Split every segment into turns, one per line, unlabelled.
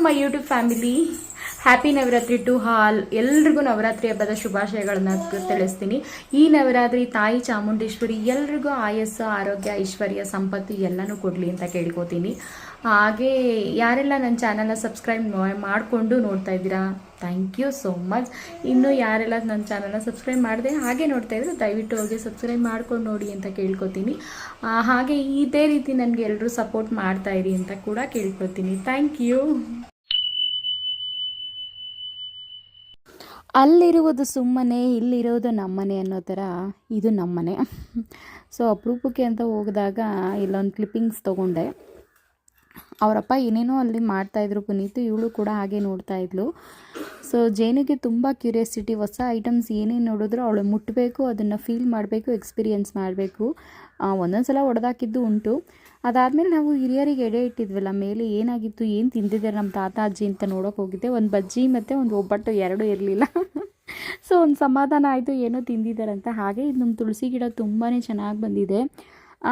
My YouTube family, happy Navratri to all. ಎಲ್ರಿಗೂ ನವರಾತ್ರಿ ಹಬ್ಬದ ಶುಭಾಶಯಗಳನ್ನ ತಿಳಿಸ್ತೀನಿ. ಈ ನವರಾತ್ರಿ ತಾಯಿ ಚಾಮುಂಡೇಶ್ವರಿ ಎಲ್ರಿಗೂ ಆಯಸ್ಸು, ಆರೋಗ್ಯ, ಐಶ್ವರ್ಯ, ಸಂಪತ್ತು ಎಲ್ಲನೂ ಕೊಡಲಿ ಅಂತ ಕೇಳ್ಕೊತೀನಿ. ಹಾಗೆ ಯಾರೆಲ್ಲ ನನ್ನ ಚಾನಲ್ನ ಸಬ್ಸ್ಕ್ರೈಬ್ ಮಾಡಿಕೊಂಡು ನೋಡ್ತಾ ಇದ್ದೀರಾ, ಥ್ಯಾಂಕ್ ಯು ಸೋ ಮಚ್. ಇನ್ನು ಯಾರೆಲ್ಲ ನನ್ನ ಚಾನಲ್ನ ಸಬ್ಸ್ಕ್ರೈಬ್ ಮಾಡಿದೆ ಹಾಗೆ ನೋಡ್ತಾ ಇದ್ರೆ ದಯವಿಟ್ಟು ಹೋಗಿ ಸಬ್ಸ್ಕ್ರೈಬ್ ಮಾಡ್ಕೊಂಡು ನೋಡಿ ಅಂತ ಕೇಳ್ಕೊತೀನಿ. ಹಾಗೆ ಇದೇ ರೀತಿ ನನಗೆ ಎಲ್ಲರೂ ಸಪೋರ್ಟ್ ಮಾಡ್ತಾ ಇರಿ ಅಂತ ಕೂಡ ಕೇಳ್ಕೊತೀನಿ. Thank you. ಅಲ್ಲಿರುವುದು ಸುಮ್ಮನೆ, ಇಲ್ಲಿರೋದು ನಮ್ಮನೆ ಅನ್ನೋ ಥರ ಇದು ನಮ್ಮನೆ. ಸೊ ಅಪರೂಪಕ್ಕೆ ಅಂತ ಹೋಗಿದಾಗ ಇಲ್ಲೊಂದು ಕ್ಲಿಪ್ಪಿಂಗ್ಸ್ ತೊಗೊಂಡೆ. ಅವರಪ್ಪ ಏನೇನೋ ಅಲ್ಲಿ ಮಾಡ್ತಾಯಿದ್ರು ಪುನೀತ್, ಇವಳು ಕೂಡ ಹಾಗೆ ನೋಡ್ತಾ ಇದ್ಲು. ಸೊ ಜೇನಿಗೆ ತುಂಬ ಕ್ಯೂರಿಯಾಸಿಟಿ, ಹೊಸ ಐಟಮ್ಸ್ ಏನೇನು ನೋಡಿದ್ರು ಅವಳು ಮುಟ್ಟಬೇಕು, ಅದನ್ನು ಫೀಲ್ ಮಾಡಬೇಕು, ಎಕ್ಸ್ಪೀರಿಯೆನ್ಸ್ ಮಾಡಬೇಕು. ಒಂದೊಂದು ಸಲ ಹೊಡೆದಾಕಿದ್ದು ಉಂಟು. ಅದಾದಮೇಲೆ ನಾವು ಹಿರಿಯರಿಗೆ ಎಡೆ ಇಟ್ಟಿದ್ವಲ್ಲ, ಮೇಲೆ ಏನಾಗಿತ್ತು, ಏನು ತಿಂದಿದ್ದಾರೆ ನಮ್ಮ ತಾತ ಅಜ್ಜಿ ಅಂತ ನೋಡೋಕೆ ಹೋಗಿದ್ದೆ. ಒಂದು ಬಜ್ಜಿ ಮತ್ತು ಒಂದು ಒಬ್ಬಟ್ಟು ಎರಡೂ ಇರಲಿಲ್ಲ. ಸೊ ಒಂದು ಸಮಾಧಾನ ಆಯಿತು, ಏನೋ ತಿಂದಿದ್ದಾರೆ ಅಂತ. ಹಾಗೆ ಇದು ನಮ್ಮ ತುಳಸಿ ಗಿಡ ತುಂಬಾ ಚೆನ್ನಾಗಿ ಬಂದಿದೆ.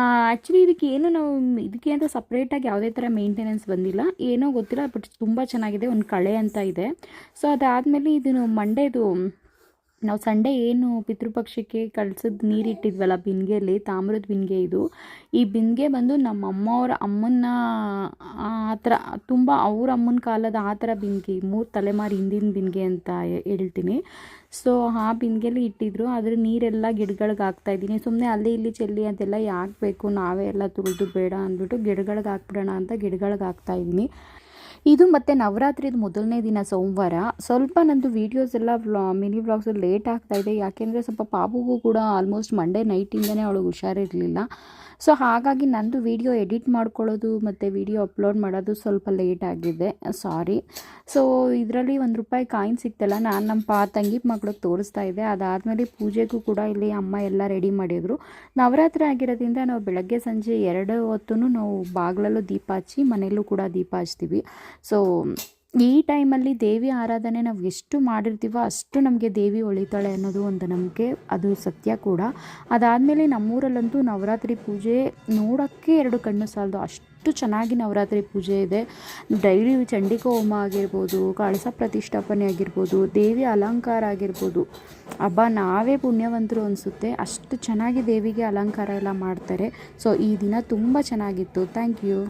ಆ್ಯಕ್ಚುಲಿ ಇದಕ್ಕೆ ಏನು ನಾವು ಇದಕ್ಕೆ ಅಂತ ಸಪ್ರೇಟಾಗಿ ಯಾವುದೇ ಥರ ಮೇಂಟೆನೆನ್ಸ್ ಬಂದಿಲ್ಲ, ಏನೋ ಗೊತ್ತಿಲ್ಲ, ಬಟ್ ತುಂಬ ಚೆನ್ನಾಗಿದೆ. ಒಂದು ಕಳೆ ಅಂತ ಇದೆ. ಸೊ ಅದಾದಮೇಲೆ ಇದನ್ನು ಮಂಡೇದು ನಾವು ಸಂಡೇ ಏನು ಪಿತೃಪಕ್ಷಕ್ಕೆ ಕಳ್ಸಿದ್ದು ನೀರಿಟ್ಟಿದ್ವಲ್ಲ ಬಿಂದಿಗೆಯಲ್ಲಿ, ತಾಮ್ರದ ಬಿಂದಿಗೆ ಇದು. ಈ ಬಿಂದಿಗೆ ಬಂದು ನಮ್ಮ ಅಮ್ಮವ್ರ ಅಮ್ಮನ ಆ ಥರ ತುಂಬ ಅವ್ರ ಅಮ್ಮನ ಕಾಲದ ಆ ಥರ ಬಿಂದಿಗೆ, 3 ತಲೆಮಾರು ಹಿಂದಿನ ಬಿಂದಿಗೆ ಅಂತ ಹೇಳ್ತೀನಿ. ಸೊ ಆ ಬಿಂದಿಗೆಯಲ್ಲಿ ಇಟ್ಟಿದ್ರು. ಅದ್ರ ನೀರೆಲ್ಲ ಗಿಡಗಳಿಗೆ ಹಾಕ್ತಾಯಿದ್ದೀನಿ. ಸುಮ್ಮನೆ ಅಲ್ಲಿ ಇಲ್ಲಿ ಚೆಲ್ಲಿ ಅಂತೆಲ್ಲ ಯಾಕೆ ಬೇಕು, ನಾವೇ ಎಲ್ಲ ತುಳಿದು ಬೇಡ ಅಂದ್ಬಿಟ್ಟು ಗಿಡಗಳಿಗೆ ಹಾಕ್ಬಿಡೋಣ ಅಂತ ಗಿಡಗಳಿಗೆ ಹಾಕ್ತಾಯಿದ್ದೀನಿ. ಇದು ಮತ್ತು ನವರಾತ್ರಿದು ಮೊದಲನೇ ದಿನ ಸೋಮವಾರ. ಸ್ವಲ್ಪ ನಂದು ವೀಡಿಯೋಸ್ ಎಲ್ಲ ಮಿನಿ ವ್ಲಾಗ್ಸು ಲೇಟ್ ಆಗ್ತಾಯಿದೆ, ಯಾಕೆಂದರೆ ಸ್ವಲ್ಪ ಪಾಪುಗೂ ಕೂಡ ಆಲ್ಮೋಸ್ಟ್ ಮಂಡೇ ನೈಟಿಂದನೇ ಅವಳಿಗೆ ಹುಷಾರಿರಲಿಲ್ಲ. ಸೊ ಹಾಗಾಗಿ ನಂದು ವೀಡಿಯೋ ಎಡಿಟ್ ಮಾಡ್ಕೊಳ್ಳೋದು ಮತ್ತು ವೀಡಿಯೋ ಅಪ್ಲೋಡ್ ಮಾಡೋದು ಸ್ವಲ್ಪ ಲೇಟ್ ಆಗಿದೆ, ಸಾರಿ. ಸೊ ಇದರಲ್ಲಿ ₹1 ಕಾಯಿನ್ ಸಿಕ್ತಲ್ಲ, ನಾನು ನಮ್ಮ ತಂಗಿ ಮಗಳಿಗೆ ತೋರಿಸ್ತಾ ಇದ್ದೆ. ಅದಾದಮೇಲೆ ಪೂಜೆಗೂ ಕೂಡ ಇಲ್ಲಿ ಅಮ್ಮ ಎಲ್ಲ ರೆಡಿ ಮಾಡಿದರು. ನವರಾತ್ರಿ ಆಗಿರೋದ್ರಿಂದ ನಾವು ಬೆಳಗ್ಗೆ ಸಂಜೆ 2 ಹೊತ್ತೂ ನಾವು ಬಾಗಿಲಲ್ಲೂ ದೀಪ ಹಚ್ಚಿ ಮನೆಯಲ್ಲೂ ಕೂಡ ದೀಪ ಹಚ್ತೀವಿ. ಸೊ ಈ ಟೈಮಲ್ಲಿ ದೇವಿ ಆರಾಧನೆ ನಾವು ಎಷ್ಟು ಮಾಡಿರ್ತೀವೋ ಅಷ್ಟು ನಮಗೆ ದೇವಿ ಒಳಿತಾಳೆ ಅನ್ನೋದು ಒಂದು ನಂಬಿಕೆ, ಅದು ಸತ್ಯ ಕೂಡ. ಅದಾದಮೇಲೆ ನಮ್ಮೂರಲ್ಲಂತೂ ನವರಾತ್ರಿ ಪೂಜೆ ನೋಡೋಕ್ಕೆ 2 ಕಣ್ಣು ಸಾಲದು, ಅಷ್ಟು ಚೆನ್ನಾಗಿ ನವರಾತ್ರಿ ಪೂಜೆ ಇದೆ. ಡೈಲಿ ಚಂಡಿಕಾ ಹೋಮ ಆಗಿರ್ಬೋದು, ಕಳಸ ಪ್ರತಿಷ್ಠಾಪನೆ ಆಗಿರ್ಬೋದು, ದೇವಿ ಅಲಂಕಾರ ಆಗಿರ್ಬೋದು, ಹಬ್ಬ ನಾವೇ ಪುಣ್ಯವಂತರು ಅನಿಸುತ್ತೆ, ಅಷ್ಟು ಚೆನ್ನಾಗಿ ದೇವಿಗೆ ಅಲಂಕಾರ ಎಲ್ಲ ಮಾಡ್ತಾರೆ. ಸೊ ಈ ದಿನ ತುಂಬ ಚೆನ್ನಾಗಿತ್ತು. Thank you.